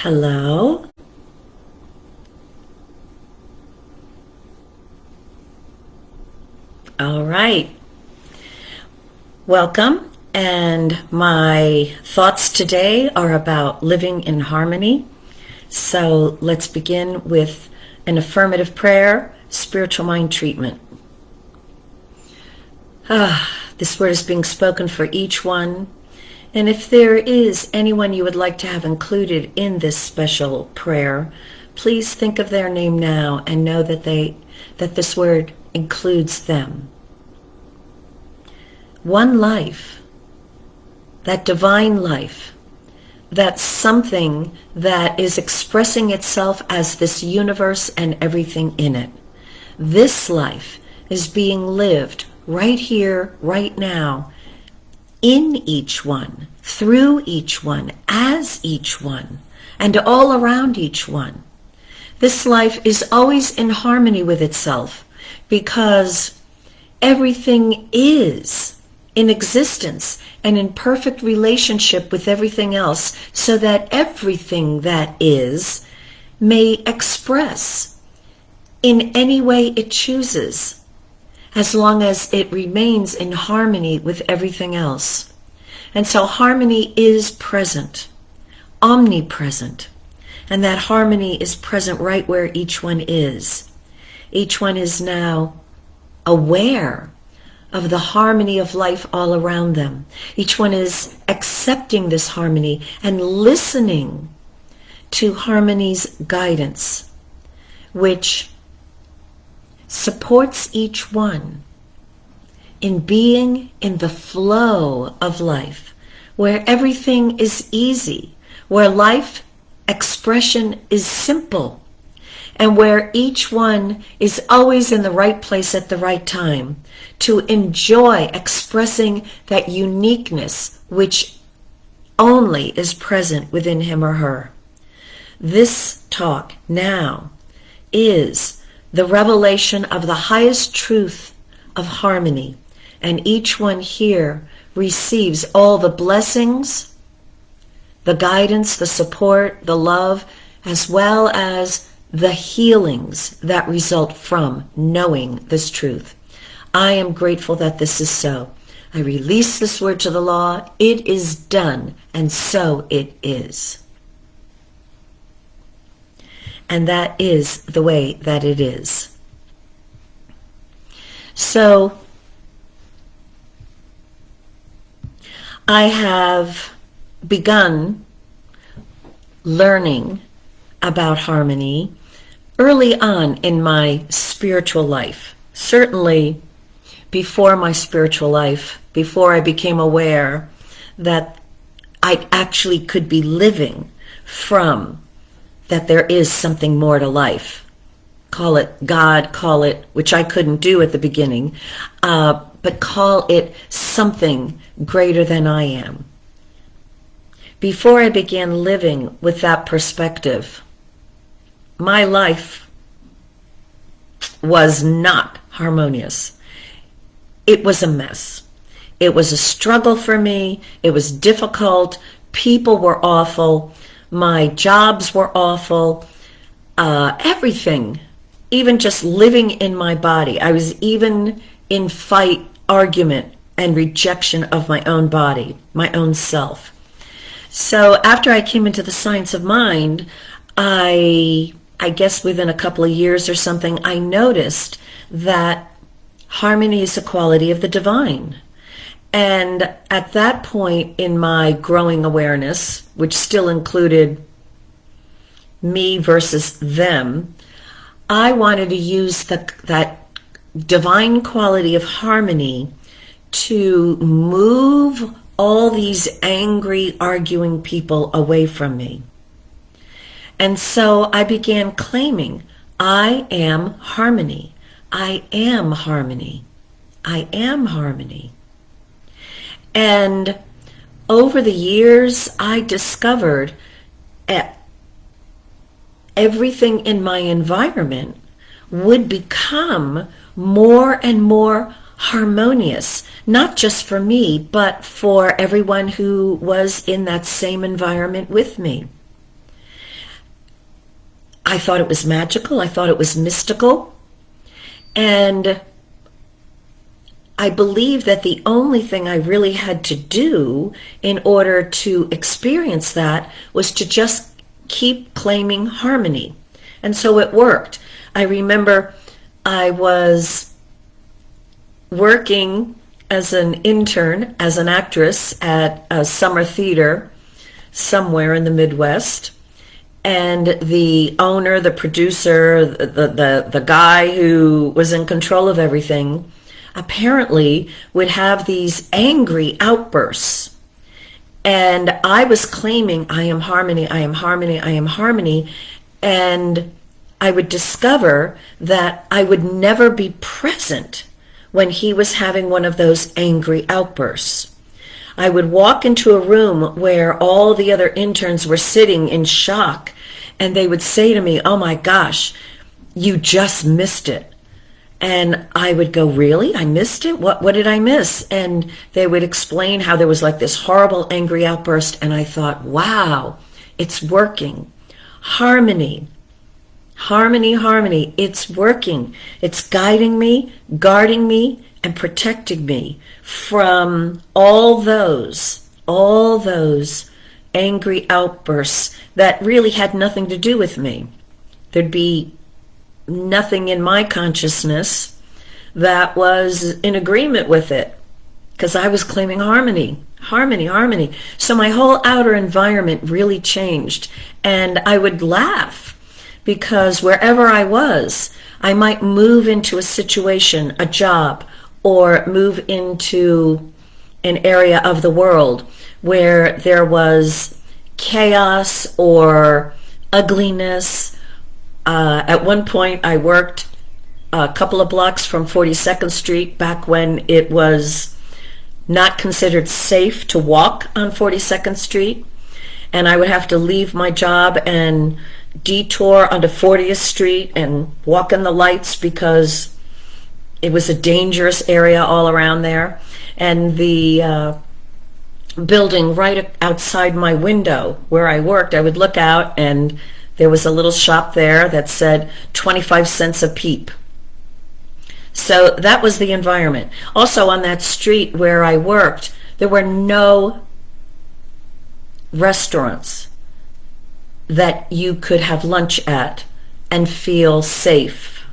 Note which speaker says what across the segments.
Speaker 1: Hello. All right. Welcome. And my thoughts today are about living in harmony. So let's begin with an affirmative prayer, spiritual mind treatment. This word is being spoken for each one. And if there is anyone you would like to have included in this special prayer, please think of their name now and know that this word includes them. One life, that divine life, that's something that is expressing itself as this universe and everything in it. This life is being lived right here, right now, in each one, through each one, as each one, and all around each one. This life is always in harmony with itself because everything is in existence and in perfect relationship with everything else, so that everything that is may express in any way it chooses, as long as it remains in harmony with everything else. And so harmony is present, omnipresent, and that harmony is present right where each one is. Each one is now aware of the harmony of life all around them. Each one is accepting this harmony and listening to harmony's guidance, which supports each one in being in the flow of life, where everything is easy, where life expression is simple, and where each one is always in the right place at the right time to enjoy expressing that uniqueness which only is present within him or her. This talk now is the revelation of the highest truth of harmony, and each one here receives all the blessings, the guidance, the support, the love, as well as the healings that result from knowing this truth. I am grateful that this is so. I release this word to the law. It is done, and so it is. And that is the way that it is. So, I have begun learning about harmony early on in my spiritual life. Certainly before my spiritual life, before I became aware that I actually could be living from that there is something more to life. Call it God, call it, which I couldn't do at the beginning, but call it something greater than I am. Before I began living with that perspective, my life was not harmonious. It was a mess. It was a struggle for me. It was difficult. People were awful. My jobs were awful. Everything, even just living in my body. I was even in fight, argument, and rejection of my own body, my own self. So after I came into the science of mind, I guess within a couple of years or something, I noticed that harmony is a quality of the divine. And at that point in my growing awareness, which still included me versus them, I wanted to use that divine quality of harmony to move all these angry, arguing people away from me. And so I began claiming, I am harmony. I am harmony. I am harmony. And over the years, I discovered everything in my environment would become more and more harmonious, not just for me, but for everyone who was in that same environment with me. I thought it was magical. I thought it was mystical. And I believe that the only thing I really had to do in order to experience that was to just keep claiming harmony. And so it worked. I remember I was working as an intern, as an actress at a summer theater somewhere in the Midwest. And the owner, the producer, the guy who was in control of everything, apparently would have these angry outbursts. And I was claiming, I am harmony, I am harmony, I am harmony. And I would discover that I would never be present when he was having one of those angry outbursts. I would walk into a room where all the other interns were sitting in shock, and they would say to me, "Oh my gosh, you just missed it." And I would go, "Really? I missed it? What did I miss?" And they would explain how there was like this horrible angry outburst, and I thought, wow, it's working. Harmony. Harmony, harmony. It's working. It's guiding me, guarding me, and protecting me from all those angry outbursts that really had nothing to do with me. There'd be nothing in my consciousness that was in agreement with it, because I was claiming harmony, harmony, harmony. So my whole outer environment really changed, and I would laugh because wherever I was, I might move into a situation, a job, or move into an area of the world where there was chaos or ugliness. At one point, I worked a couple of blocks from 42nd Street back when it was not considered safe to walk on 42nd Street. And I would have to leave my job and detour onto 40th Street and walk in the lights because it was a dangerous area all around there. And the building right outside my window where I worked, I would look out and there was a little shop there that said 25 cents a peep. So that was the environment. Also on that street where I worked, there were no restaurants that you could have lunch at and feel safe.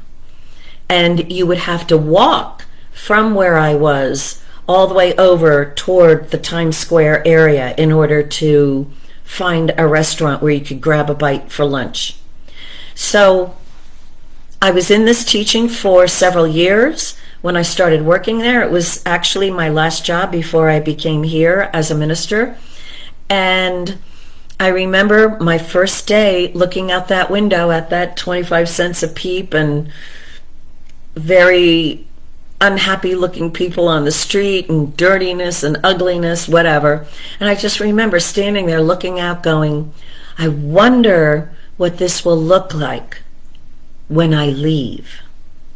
Speaker 1: And you would have to walk from where I was all the way over toward the Times Square area in order to find a restaurant where you could grab a bite for lunch. So I was in this teaching for several years. When I started working there, it was actually my last job before I became here as a minister. And I remember my first day looking out that window at that 25 cents a peep and very unhappy looking people on the street and dirtiness and ugliness, whatever. And I just remember standing there looking out going, I wonder what this will look like when I leave.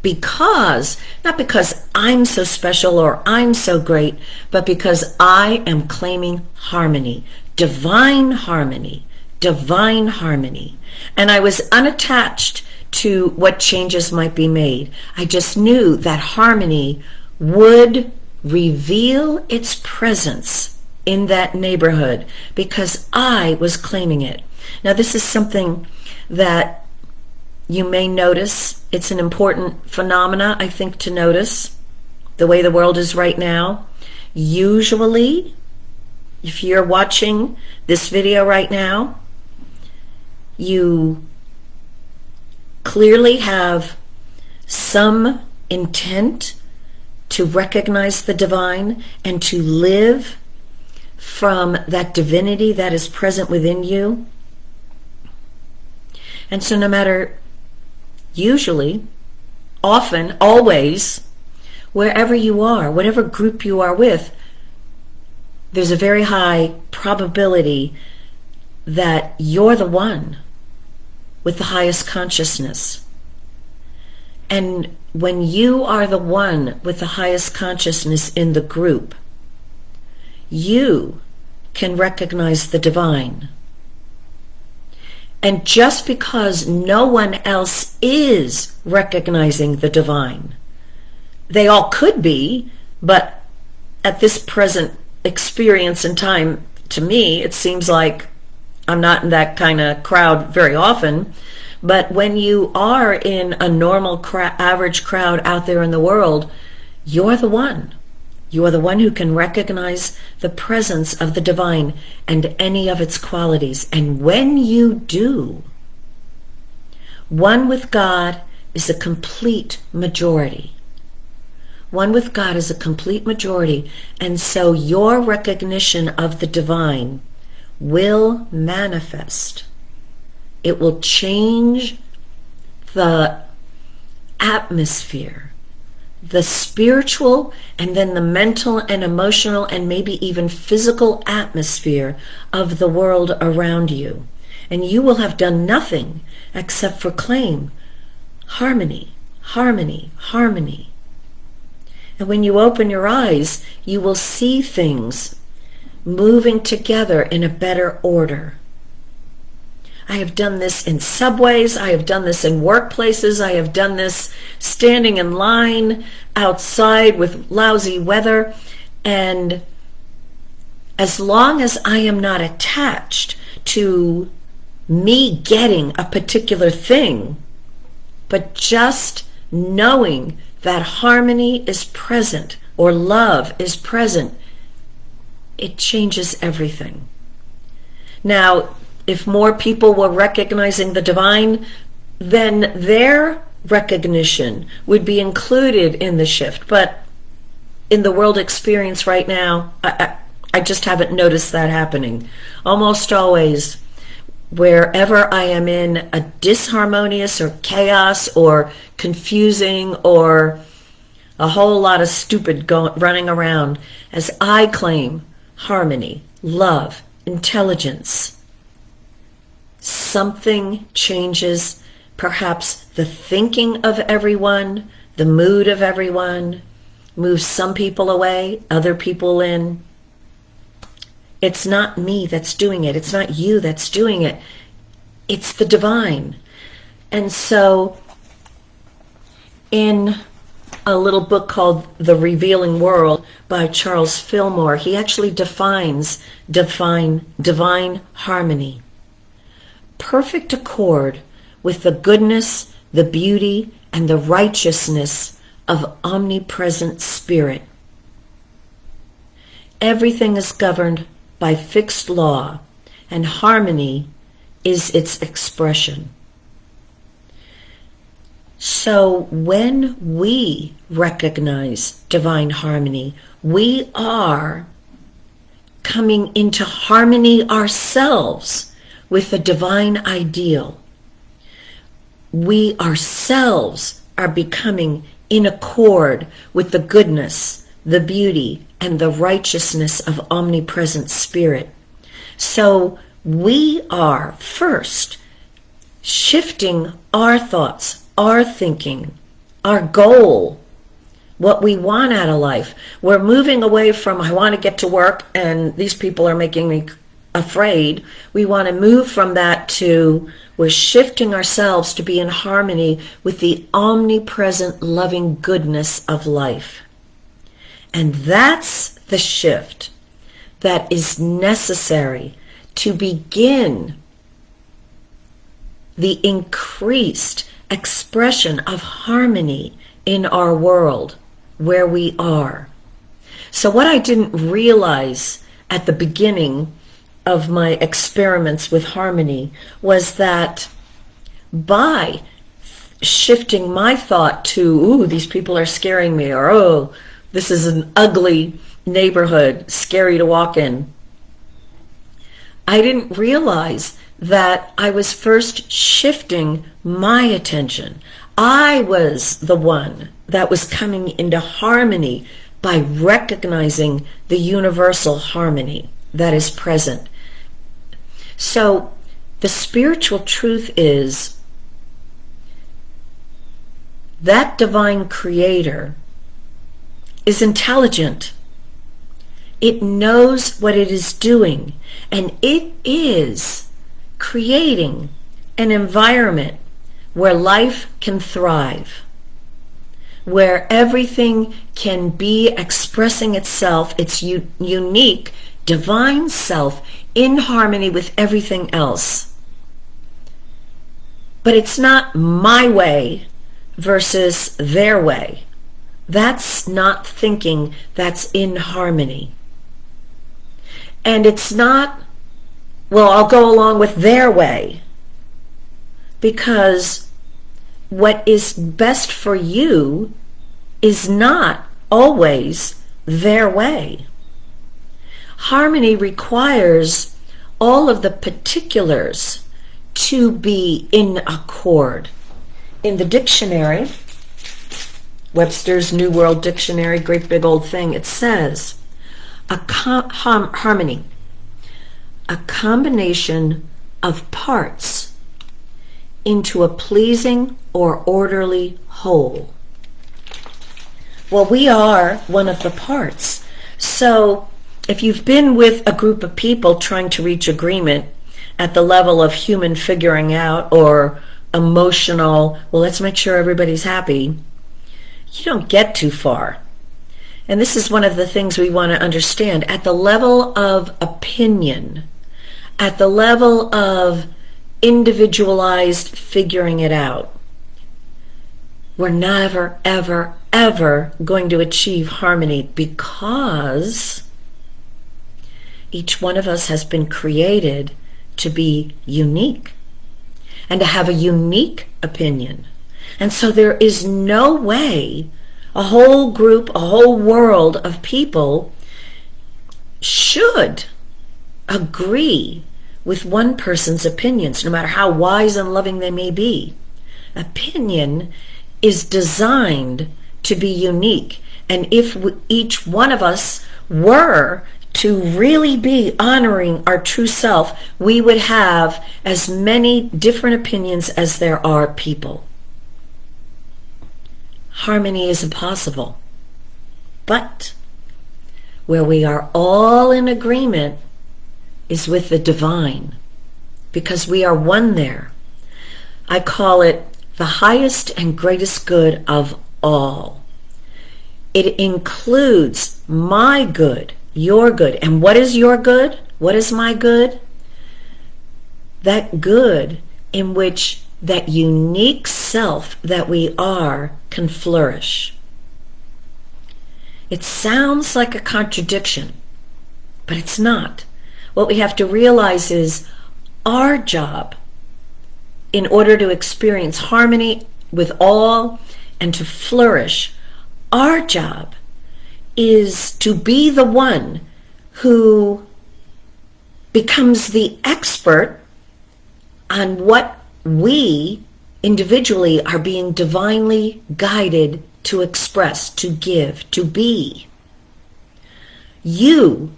Speaker 1: Because, not because I'm so special or I'm so great, but because I am claiming harmony, divine harmony, divine harmony. And I was unattached to what changes might be made. I just knew that harmony would reveal its presence in that neighborhood because I was claiming it. Now, this is something that you may notice. It's an important phenomena, I think, to notice the way the world is right now. Usually, if you're watching this video right now, you clearly have some intent to recognize the divine and to live from that divinity that is present within you. And so no matter, usually, often, always, wherever you are, whatever group you are with, there's a very high probability that you're the one with the highest consciousness. And when you are the one with the highest consciousness in the group, you can recognize the divine. And just because no one else is recognizing the divine, they all could be, but at this present experience in time, to me, it seems like I'm not in that kind of crowd very often. But when you are in a normal average crowd out there in the world, you're the one. You are the one who can recognize the presence of the divine and any of its qualities. And when you do, one with God is a complete majority. One with God is a complete majority. And so your recognition of the divine will manifest. It will change the atmosphere, the spiritual, and then the mental and emotional and maybe even physical atmosphere of the world around you. And you will have done nothing except proclaim harmony, harmony, harmony. And when you open your eyes, you will see things moving together in a better order. I have done this in subways, I have done this in workplaces, I have done this standing in line outside with lousy weather, and as long as I am not attached to me getting a particular thing, but just knowing that harmony is present or love is present, it changes everything. Now, if more people were recognizing the divine, then their recognition would be included in the shift. But in the world experience right now, I just haven't noticed that happening. Almost always, wherever I am in a disharmonious or chaos or confusing or a whole lot of stupid running around, as I claim harmony, love, intelligence, something changes, perhaps the thinking of everyone, the mood of everyone, moves some people away, other people in. It's not me that's doing it. It's not you that's doing it. It's the divine. And so in a little book called The Revealing World by Charles Fillmore, he actually defines divine harmony. Perfect accord with the goodness, the beauty, and the righteousness of omnipresent spirit. Everything is governed by fixed law, and harmony is its expression. So when we recognize divine harmony, we are coming into harmony ourselves with the divine ideal. We ourselves are becoming in accord with the goodness, the beauty, and the righteousness of omnipresent spirit. So we are first shifting our thoughts, our thinking, our goal, what we want out of life. We're moving away from, I want to get to work and these people are making me afraid. We want to move from that to, we're shifting ourselves to be in harmony with the omnipresent loving goodness of life. And that's the shift that is necessary to begin the increased expression of harmony in our world where we are. So what I didn't realize at the beginning of my experiments with harmony was that by shifting my thought to, ooh, these people are scaring me, or, oh, this is an ugly neighborhood, scary to walk in, I didn't realize that I was first shifting my attention. I was the one that was coming into harmony by recognizing the universal harmony that is present. So the spiritual truth is that divine creator is intelligent. It knows what it is doing, and it is creating an environment where life can thrive, where everything can be expressing itself, its unique divine self in harmony with everything else. But it's not my way versus their way. That's not thinking that's in harmony. And it's not, well, I'll go along with their way, because what is best for you is not always their way. Harmony requires all of the particulars to be in accord. In the dictionary, Webster's New World Dictionary, great big old thing, it says, harmony, a combination of parts into a pleasing or orderly whole. Well, we are one of the parts. So if you've been with a group of people trying to reach agreement at the level of human figuring out or emotional, well, let's make sure everybody's happy, you don't get too far. And this is one of the things we want to understand. At the level of opinion, at the level of individualized figuring it out, we're never, ever, ever going to achieve harmony, because each one of us has been created to be unique and to have a unique opinion. And so there is no way a whole group, a whole world of people should agree with one person's opinions, no matter how wise and loving they may be. Opinion is designed to be unique. And if each one of us were to really be honoring our true self, we would have as many different opinions as there are people. Harmony is impossible. But where we are all in agreement is with the divine, because we are one there. I call it the highest and greatest good of all. It includes my good, your good. And what is your good? What is my good? That good in which that unique self that we are can flourish. It sounds like a contradiction, but it's not. What we have to realize is our job, in order to experience harmony with all and to flourish, our job is to be the one who becomes the expert on what we individually are being divinely guided to express, to give, to be. You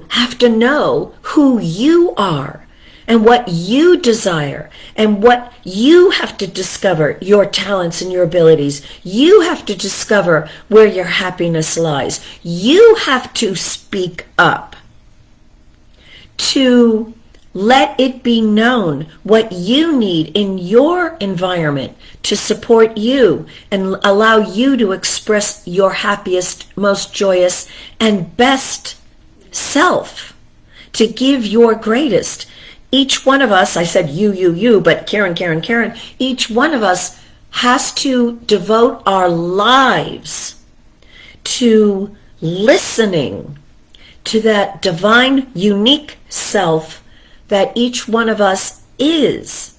Speaker 1: have to know who you are and what you desire and what you have to discover, your talents and your abilities. You have to discover where your happiness lies. You have to speak up to let it be known what you need in your environment to support you and allow you to express your happiest, most joyous, and best self, to give your greatest. Each one of us, I said you, but Karen, each one of us has to devote our lives to listening to that divine, unique self that each one of us is.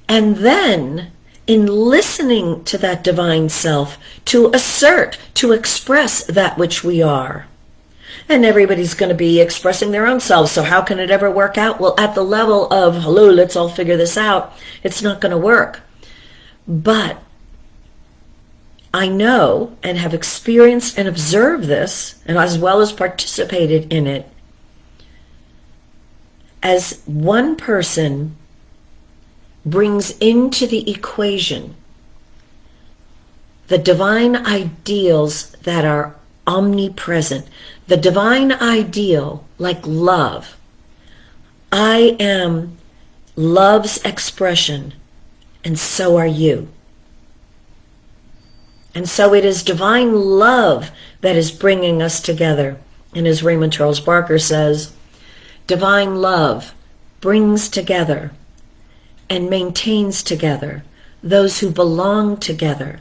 Speaker 1: And then, in listening to that divine self, to assert, to express that which we are. And everybody's going to be expressing their own selves, so how can it ever work out? Well, at the level of, hello, let's all figure this out, it's not going to work. But I know and have experienced and observed this, and as well as participated in it, as one person brings into the equation the divine ideals that are omnipresent, the divine ideal like love. I am love's expression, and so are you. And so it is divine love that is bringing us together. And as Raymond Charles Barker says, divine love brings together and maintains together those who belong together,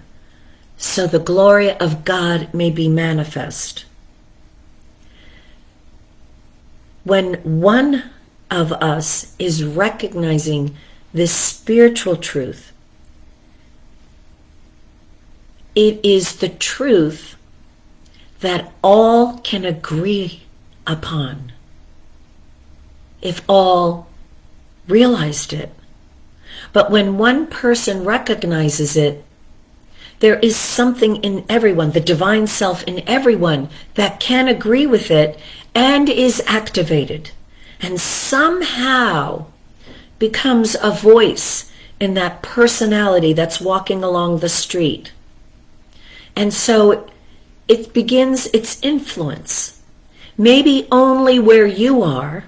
Speaker 1: so the glory of God may be manifest. When one of us is recognizing this spiritual truth, it is the truth that all can agree upon if all realized it. But when one person recognizes it, there is something in everyone, the divine self in everyone, that can agree with it and is activated and somehow becomes a voice in that personality that's walking along the street. And so it begins its influence, maybe only where you are,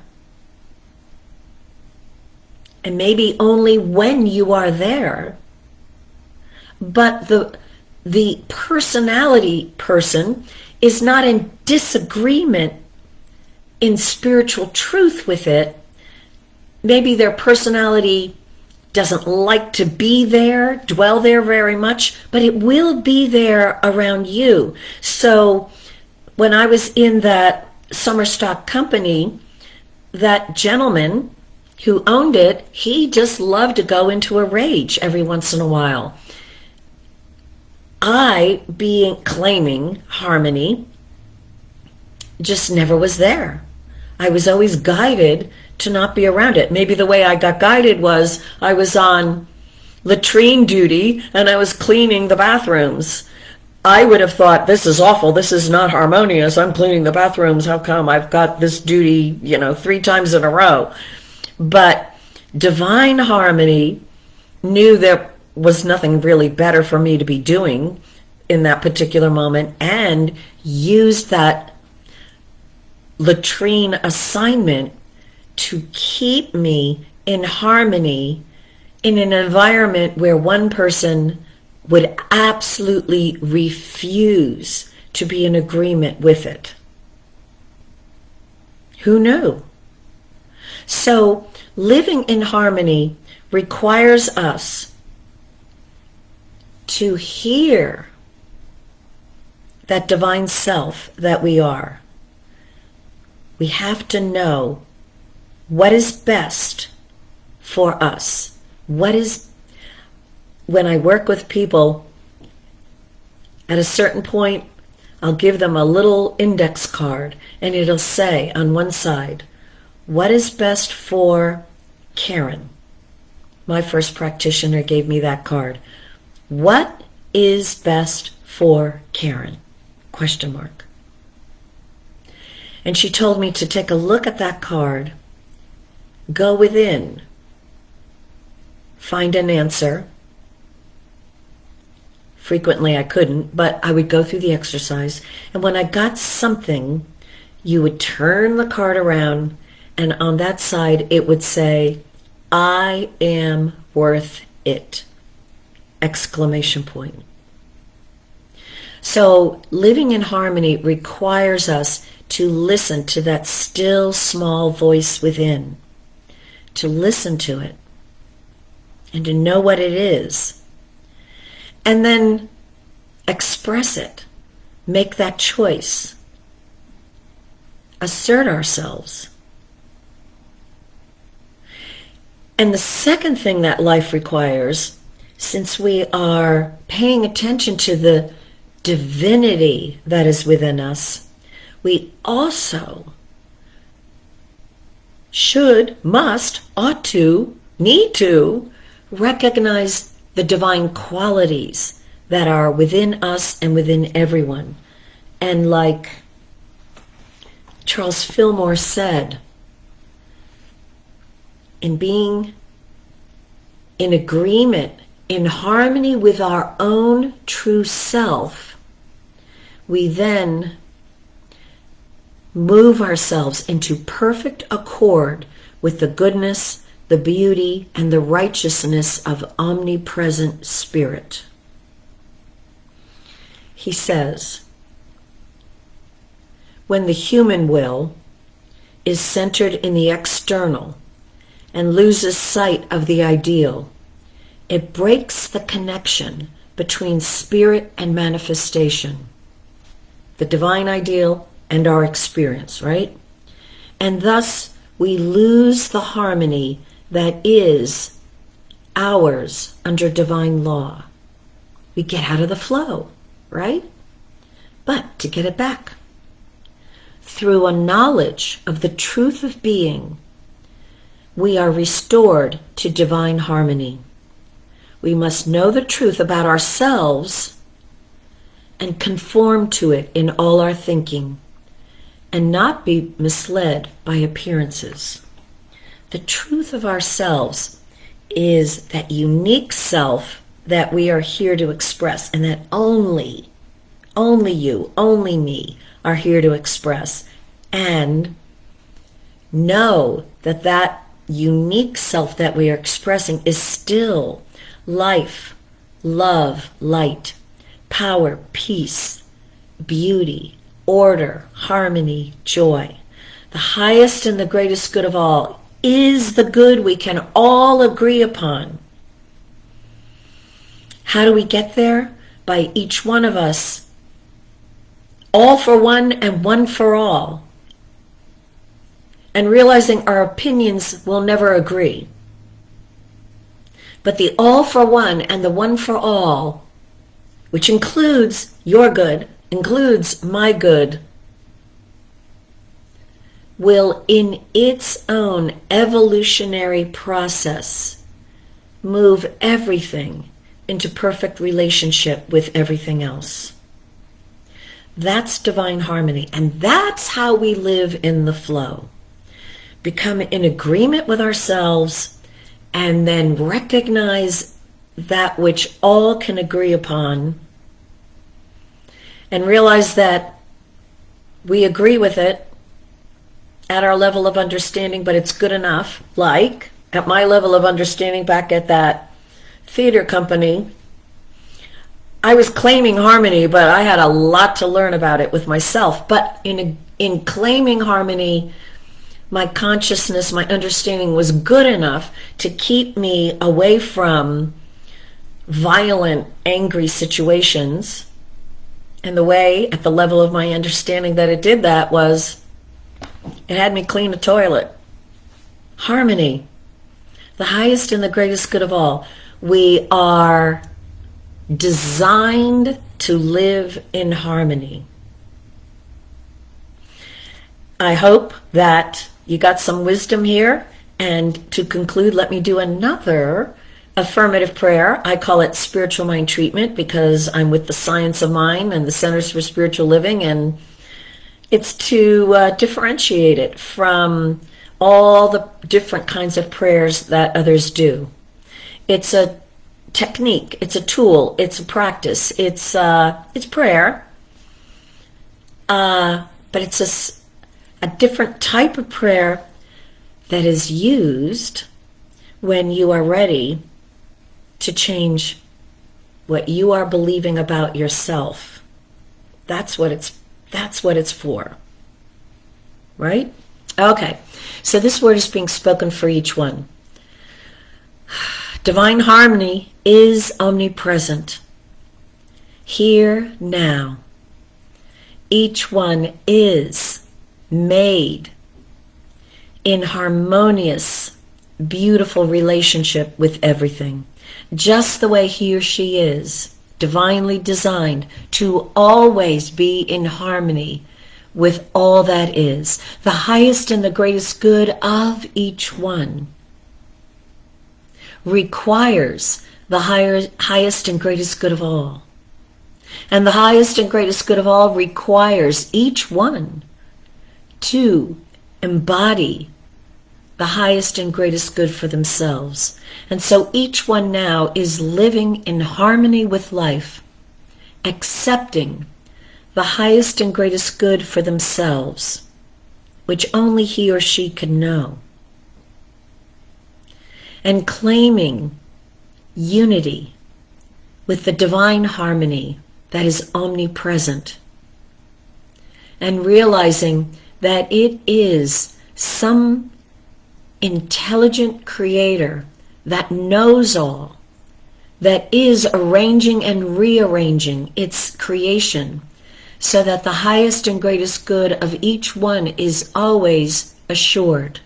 Speaker 1: and maybe only when you are there. But the personality person is not in disagreement in spiritual truth with it. Maybe their personality doesn't like to be there, dwell there very much, but it will be there around you. So when I was in that summer stock company, that gentleman who owned it, he just loved to go into a rage every once in a while. I, claiming harmony, just never was there. I was always guided to not be around it. Maybe the way I got guided was I was on latrine duty and I was cleaning the bathrooms. I would have thought, this is awful, this is not harmonious, I'm cleaning the bathrooms, how come I've got this duty, 3 times in a row? But divine harmony knew there was nothing really better for me to be doing in that particular moment, and used that latrine assignment to keep me in harmony in an environment where one person would absolutely refuse to be in agreement with it. Who knew? So living in harmony requires us to hear that divine self that we are. We have to know what is best for us. When I work with people, at a certain point, I'll give them a little index card, and it'll say on one side, what is best for Karen? My first practitioner gave me that card. What is best for Karen? Question mark. And she told me to take a look at that card, go within, find an answer. Frequently I couldn't, but I would go through the exercise. And when I got something, you would turn the card around, and on that side it would say, I am worth it! Exclamation point. So living in harmony requires us to listen to that still small voice within, to listen to it, and to know what it is, and then express it, make that choice, assert ourselves. And the second thing that life requires, since we are paying attention to the divinity that is within us, we also should, must, ought to, need to recognize the divine qualities that are within us and within everyone. And like Charles Fillmore said, in being in agreement, in harmony with our own true self, we then move ourselves into perfect accord with the goodness, the beauty, and the righteousness of omnipresent spirit. He says, when the human will is centered in the external and loses sight of the ideal, it breaks the connection between spirit and manifestation, the divine ideal and our experience, right? And thus we lose the harmony that is ours under divine law. We get out of the flow, right? But to get it back, through a knowledge of the truth of being, we are restored to divine harmony. We must know the truth about ourselves and conform to it in all our thinking, and not be misled by appearances. The truth of ourselves is that unique self that we are here to express, and that only you, only me are here to express. And know that that unique self that we are expressing is still life, love, light, power, peace, beauty, order, harmony, joy. The highest and the greatest good of all is the good we can all agree upon. How do we get there? By each one of us, all for one and one for all, and realizing our opinions will never agree. But the all for one and the one for all, which includes your good, includes my good, will in its own evolutionary process move everything into perfect relationship with everything else. That's divine harmony, and that's how we live in the flow. Become in agreement with ourselves, and then recognize that which all can agree upon, and realize that we agree with it at our level of understanding, but it's good enough. Like at my level of understanding back at that theater company, I was claiming harmony, but I had a lot to learn about it with myself. But in claiming harmony, my consciousness, my understanding was good enough to keep me away from violent, angry situations. And the way, at the level of my understanding that it did that, was it had me clean a toilet. Harmony, the highest and the greatest good of all. We are designed to live in harmony. I hope that you got some wisdom here. And to conclude, let me do another affirmative prayer. I call it spiritual mind treatment because I'm with the Science of Mind and the Centers for Spiritual Living, and it's to differentiate it from all the different kinds of prayers that others do. It's a technique, it's a tool, it's a practice, it's prayer, but it's a different type of prayer that is used when you are ready to change what you are believing about yourself. That's what it's for. Right? Okay. So this word is being spoken for each one. Divine harmony is omnipresent. Here, now. Each one is made in harmonious, beautiful relationship with everything, just the way he or she is, divinely designed to always be in harmony with all that is, the highest and the greatest good of each one. Requires the highest and greatest good of all. And the highest and greatest good of all requires each one to embody the highest and greatest good for themselves. And so each one now is living in harmony with life, accepting the highest and greatest good for themselves, which only he or she can know. and claiming unity with the divine harmony that is omnipresent, and realizing that it is some intelligent creator that knows all, that is arranging and rearranging its creation so that the highest and greatest good of each one is always assured.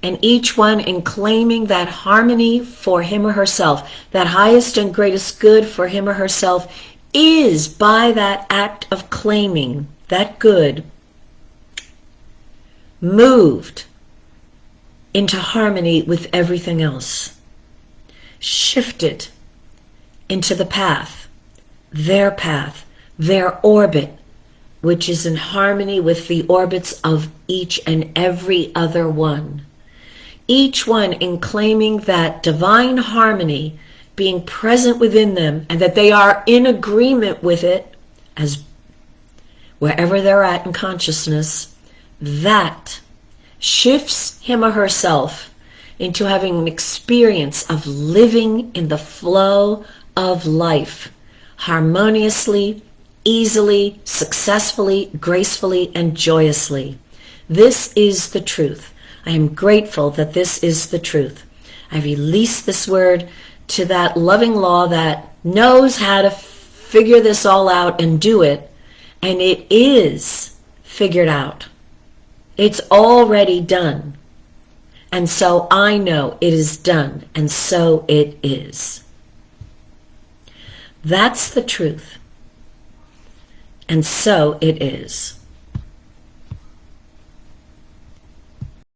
Speaker 1: And each one in claiming that harmony for him or herself, that highest and greatest good for him or herself, is by that act of claiming that good moved into harmony with everything else, shifted into the path, their orbit, which is in harmony with the orbits of each and every other one. Each one in claiming that divine harmony being present within them, and that they are in agreement with it, as wherever they're at in consciousness, that shifts him or herself into having an experience of living in the flow of life, harmoniously, easily, successfully, gracefully, and joyously. This is the truth. I am grateful that this is the truth. I release this word to that loving law that knows how to figure this all out and do it, and it is figured out. It's already done. And so I know it is done, and so it is. That's the truth. And so it is.